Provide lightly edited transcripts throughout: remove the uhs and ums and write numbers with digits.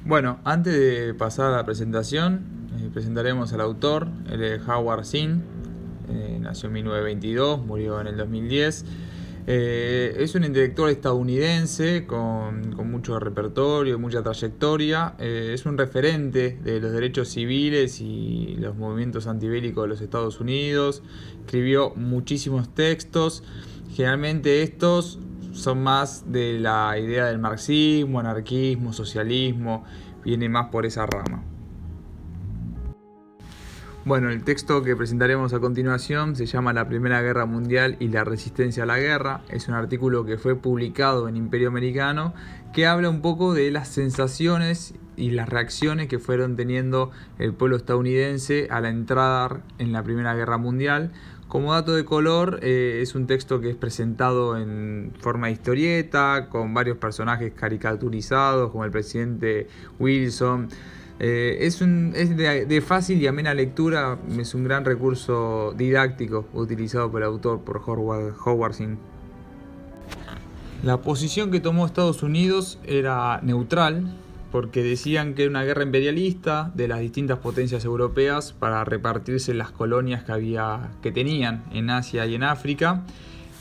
Bueno, antes de pasar a la presentación, presentaremos al autor. Él es Howard Zinn. Nació en 1922, murió en el 2010. Es un intelectual estadounidense con mucho repertorio, mucha trayectoria. Es un referente de los derechos civiles y los movimientos antibélicos de los Estados Unidos. Escribió muchísimos textos. Generalmente estos son más de la idea del marxismo, anarquismo, socialismo, viene más por esa rama. Bueno, el texto que presentaremos a continuación se llama La Primera Guerra Mundial y la resistencia a la guerra. Es un artículo que fue publicado en Imperio Americano que habla un poco de las sensaciones y las reacciones que fueron teniendo el pueblo estadounidense a la entrada en la Primera Guerra Mundial. Como dato de color, es un texto que es presentado en forma de historieta, con varios personajes caricaturizados, como el presidente Wilson. Es de fácil y amena lectura, es un gran recurso didáctico utilizado por el autor, por Howard Zinn. La posición que tomó Estados Unidos era neutral, porque decían que era una guerra imperialista de las distintas potencias europeas para repartirse las colonias que tenían en Asia y en África.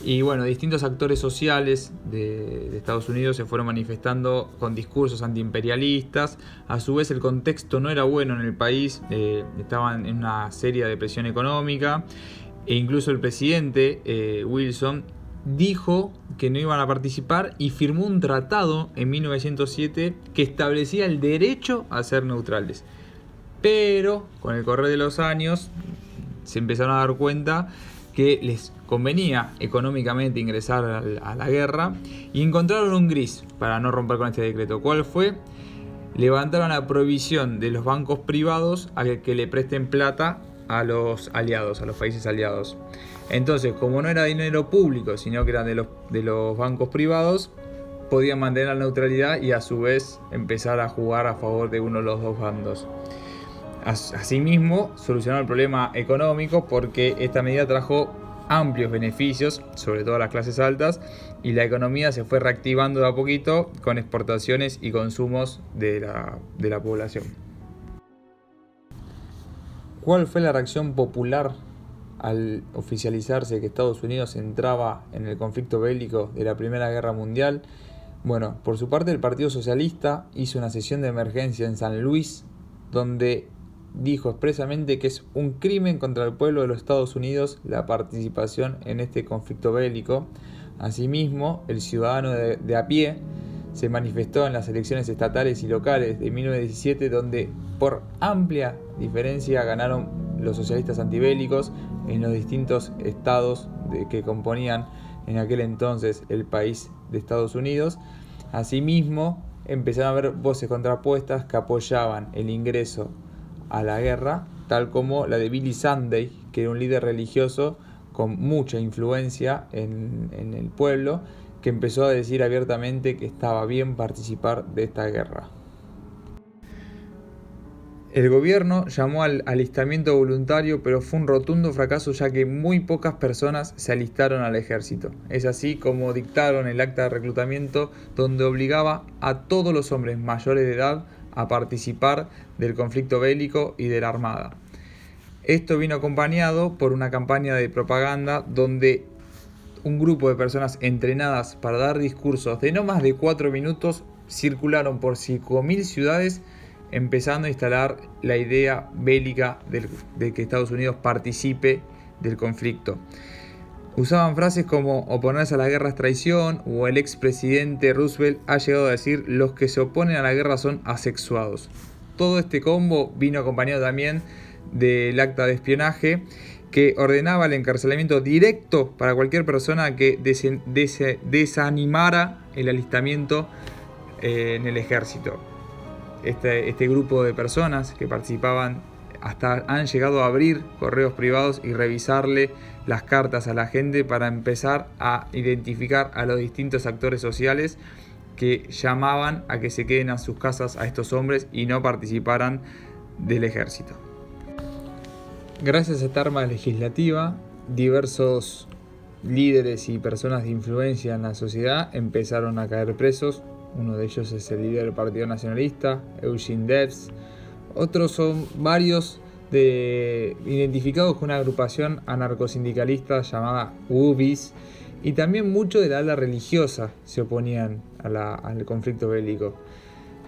Y bueno, distintos actores sociales de Estados Unidos se fueron manifestando con discursos antiimperialistas. A su vez el contexto no era bueno en el país, estaban en una seria depresión económica e incluso el presidente Wilson dijo que no iban a participar y firmó un tratado en 1907 que establecía el derecho a ser neutrales. Pero con el correr de los años se empezaron a dar cuenta que les convenía económicamente ingresar a la guerra y encontraron un gris para no romper con este decreto. ¿Cuál fue? Levantaron la prohibición de los bancos privados a que le presten plata a los aliados, a los países aliados. Entonces, como no era dinero público, sino que eran de los bancos privados, podían mantener la neutralidad y a su vez empezar a jugar a favor de uno de los dos bandos. Asimismo, solucionó el problema económico porque esta medida trajo amplios beneficios, sobre todo a las clases altas, y la economía se fue reactivando de a poquito con exportaciones y consumos de la población. ¿Cuál fue la reacción popular al oficializarse que Estados Unidos entraba en el conflicto bélico de la Primera Guerra Mundial? Bueno, por su parte el Partido Socialista hizo una sesión de emergencia en San Luis, donde dijo expresamente que es un crimen contra el pueblo de los Estados Unidos la participación en este conflicto bélico. Asimismo, el ciudadano de a pie se manifestó en las elecciones estatales y locales de 1917, donde por amplia diferencia ganaron los socialistas antibélicos en los distintos estados que componían en aquel entonces el país de Estados Unidos. Asimismo, empezaron a haber voces contrapuestas que apoyaban el ingreso a la guerra, tal como la de Billy Sunday, que era un líder religioso con mucha influencia en el pueblo, que empezó a decir abiertamente que estaba bien participar de esta guerra. El gobierno llamó al alistamiento voluntario, pero fue un rotundo fracaso, ya que muy pocas personas se alistaron al ejército. Es así como dictaron el acta de reclutamiento, donde obligaba a todos los hombres mayores de edad a participar del conflicto bélico y de la armada. Esto vino acompañado por una campaña de propaganda donde un grupo de personas entrenadas para dar discursos de no más de 4 minutos circularon por 5.000 ciudades, empezando a instalar la idea bélica de que Estados Unidos participe del conflicto. Usaban frases como oponerse a la guerra es traición, o el expresidente Roosevelt ha llegado a decir los que se oponen a la guerra son asexuados. Todo este combo vino acompañado también del acta de espionaje que ordenaba el encarcelamiento directo para cualquier persona que desanimara el alistamiento en el ejército. Este grupo de personas que participaban hasta han llegado a abrir correos privados y revisarle las cartas a la gente para empezar a identificar a los distintos actores sociales que llamaban a que se queden a sus casas a estos hombres y no participaran del ejército. Gracias a esta arma legislativa, diversos líderes y personas de influencia en la sociedad empezaron a caer presos, uno de ellos es el líder del Partido Nacionalista, Eugene Debs. Otros son varios identificados con una agrupación anarcosindicalista llamada UBIS, y también mucho de la ala religiosa se oponían al conflicto bélico.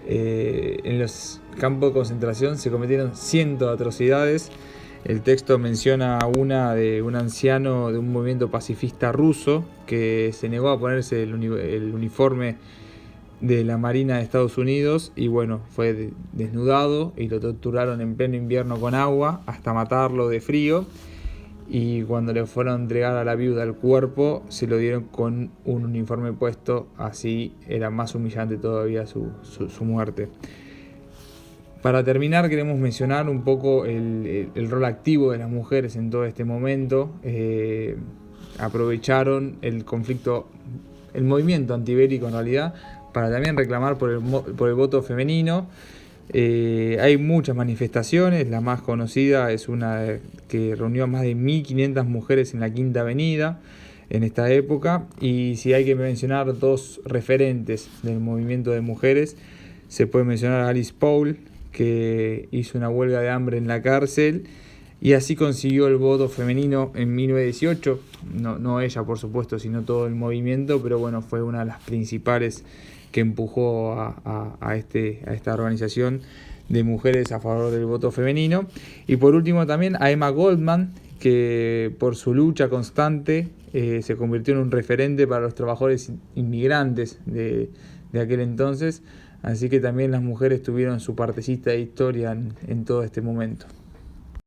En los campos de concentración se cometieron cientos de atrocidades. El texto menciona una de un anciano de un movimiento pacifista ruso que se negó a ponerse el uniforme de la Marina de Estados Unidos y bueno, fue desnudado y lo torturaron en pleno invierno con agua hasta matarlo de frío, y cuando le fueron a entregar a la viuda el cuerpo se lo dieron con un uniforme puesto, así era más humillante todavía su muerte. Para terminar, queremos mencionar un poco el rol activo de las mujeres en todo este momento. Aprovecharon el conflicto, el movimiento antibélico en realidad, para también reclamar por el voto femenino. Hay muchas manifestaciones, la más conocida es una que reunió a más de 1500 mujeres en la Quinta Avenida en esta época, y si hay que mencionar dos referentes del movimiento de mujeres, se puede mencionar a Alice Paul, que hizo una huelga de hambre en la cárcel y así consiguió el voto femenino en 1918, no ella por supuesto, sino todo el movimiento, pero bueno, fue una de las principales que empujó a esta organización de mujeres a favor del voto femenino. Y por último también a Emma Goldman, que por su lucha constante se convirtió en un referente para los trabajadores inmigrantes de aquel entonces, así que también las mujeres tuvieron su partecita de historia en todo este momento.